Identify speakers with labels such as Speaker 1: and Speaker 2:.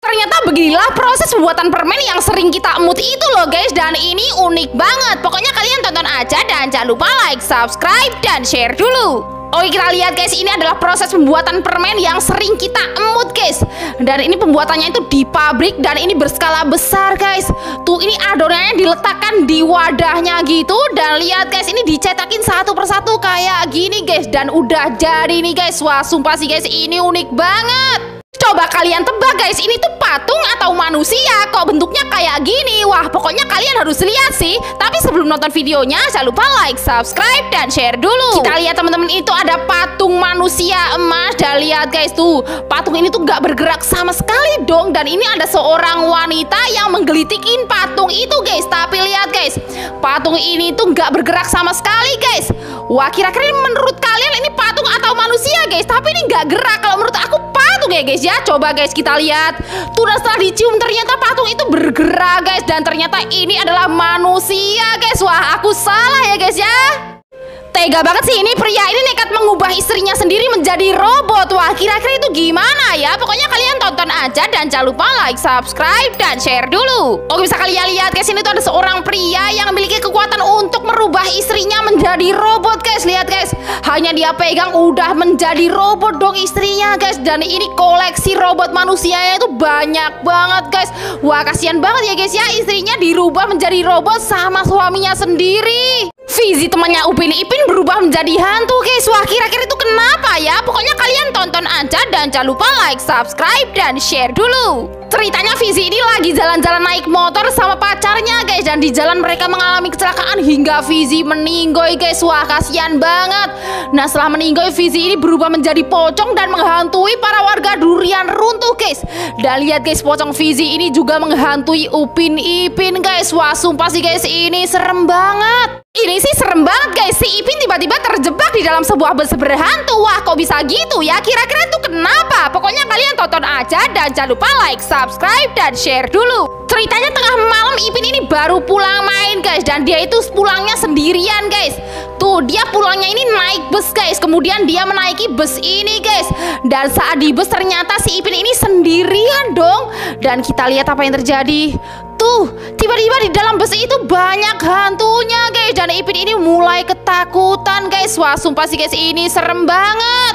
Speaker 1: Ternyata beginilah proses pembuatan permen yang sering kita emut itu loh guys. Dan ini unik banget. Pokoknya kalian tonton aja dan jangan lupa like, subscribe, dan share dulu. Oke, kita lihat guys, ini adalah proses pembuatan permen yang sering kita emut guys. Dan ini pembuatannya itu di pabrik dan ini berskala besar guys. Tuh, ini adonannya diletakkan di wadahnya gitu. Dan lihat guys, ini dicetakin satu persatu kayak gini guys. Dan udah jadi nih guys. Wah, sumpah sih guys, ini unik banget. Coba kalian tebak guys, ini tuh patung atau manusia? Kok bentuknya kayak gini? Wah, pokoknya kalian harus lihat sih. Tapi sebelum nonton videonya, jangan lupa like, subscribe, dan share dulu. Kita lihat teman-teman, itu ada patung manusia emas. Dan lihat guys, tuh patung ini tuh gak bergerak sama sekali dong. Dan ini ada seorang wanita yang menggelitikin patung itu guys. Tapi lihat guys, patung ini tuh gak bergerak sama sekali guys. Wah, kira-kira menurut kalian ini patung atau manusia guys? Tapi ini gak gerak. Kalau menurut aku patung ya guys ya. Coba guys kita lihat. Tuh, dan setelah dicium ternyata patung itu bergerak guys. Dan ternyata ini adalah manusia guys. Wah, aku salah ya guys ya. Tega banget sih ini pria ini nekat mengubah istrinya sendiri menjadi robot. Wah, kira-kira itu gimana ya? Pokoknya kalian tonton aja dan jangan lupa like, subscribe, dan share dulu. Oke, bisa kalian lihat guys, ini tuh ada seorang pria yang memiliki kekuatan untuk merubah istrinya menjadi robot guys. Lihat guys, hanya dia pegang udah menjadi robot dong istrinya guys. Dan ini koleksi robot manusianya itu banyak banget guys. Wah, kasihan banget ya guys ya, istrinya dirubah menjadi robot sama suaminya sendiri. Fizi temannya Upin Ipin berubah menjadi hantu guys. Wah, kira-kira itu kenapa ya? Pokoknya kalian tonton aja dan jangan lupa like, subscribe, dan share dulu. Ceritanya Fizi ini lagi jalan-jalan naik motor sama pacarnya guys. Dan di jalan mereka mengalami kecelakaan hingga Fizi meninggoy guys. Wah, kasihan banget. Nah, setelah meninggoy, Fizi ini berubah menjadi pocong dan menghantui para warga durian runtuh guys. Dan lihat guys, pocong Fizi ini juga menghantui Upin Ipin guys. Wah, sumpah sih guys, ini serem banget. Ini sih serem banget guys. Si Ipin tiba-tiba terjebak di dalam sebuah bus berhantu. Wah, kok bisa gitu ya? Kira-kira itu kenapa? Pokoknya kalian tonton aja dan jangan lupa like, subscribe, dan share dulu. Ceritanya tengah malam Ipin ini baru pulang main guys. Dan dia itu pulangnya sendirian guys. Tuh, dia pulangnya ini naik bus guys. Kemudian dia menaiki bus ini guys. Dan saat di bus ternyata si Ipin ini sendirian dong. Dan kita lihat apa yang terjadi. Tuh, tiba-tiba di dalam bus itu banyak hantunya guys. Dan Ipin ini mulai ketakutan guys. Wah, sumpah sih guys, ini serem banget.